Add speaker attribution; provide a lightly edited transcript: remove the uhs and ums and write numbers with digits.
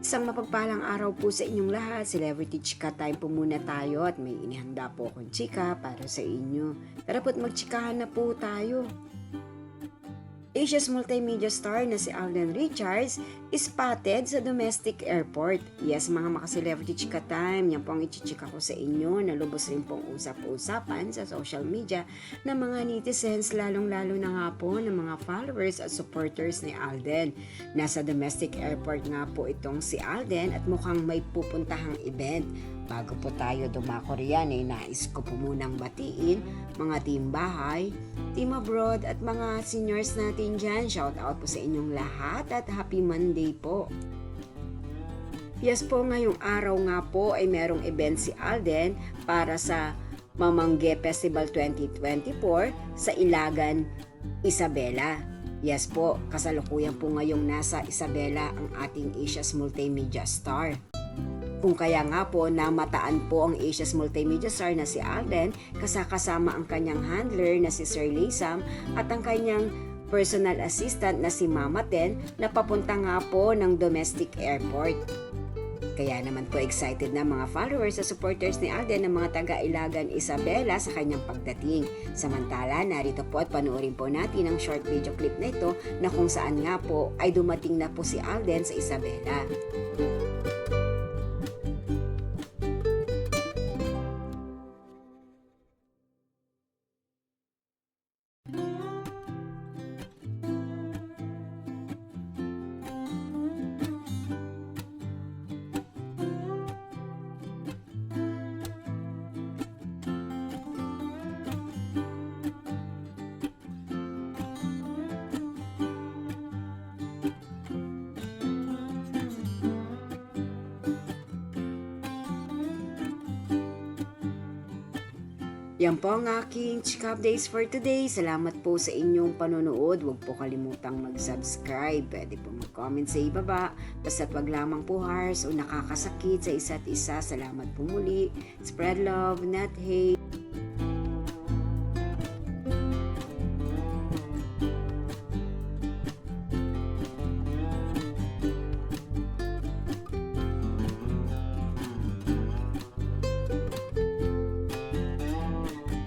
Speaker 1: Isang mapagpalang araw po sa inyong lahat. Celebrity Chika time po muna tayo at may inihanda po akong chika para sa inyo. Tara po't magchikahan na po tayo. Asia's multimedia star na si Alden Richards is spotted sa domestic airport. Yes, mga maka-celebrity chika time, yan po ang ichichika ko sa inyo na lubos rin pong usap-usapan sa social media ng mga netizens, lalong-lalo na nga po ng mga followers at supporters ni Alden. Nasa domestic airport nga po itong si Alden at mukhang may pupuntahang event. Bago po tayo dumako riyan, nais ko po munang batiin mga team bahay, team abroad at mga seniors natin dyan. Shout out po sa inyong lahat at happy Monday po. Yes po, ngayong araw nga po ay merong event si Alden para sa Mamangge Festival 2024 sa Ilagan, Isabela. Yes po, kasalukuyan po ngayong nasa Isabela ang ating Asia's multimedia star. Kung kaya nga po namataan po ang Asia's multimedia star na si Alden kasama ang kanyang handler na si Sir Laysam at ang kanyang personal assistant na si Mama Ten na papunta nga po ng domestic airport. Kaya naman po excited na mga followers at supporters ni Alden ng mga taga-Ilagan Isabela sa kanyang pagdating. Samantala, narito po at panoorin po natin ang short video clip na ito na kung saan nga po ay dumating na po si Alden sa Isabela. Yan po ang aking chika updates for today. Salamat po sa inyong panonood. Huwag po kalimutang mag-subscribe. Pwede po mag-comment sa ibaba. Basta't wag lamang po harsh o nakakasakit sa isa't isa. Salamat po muli. Spread love, not hate.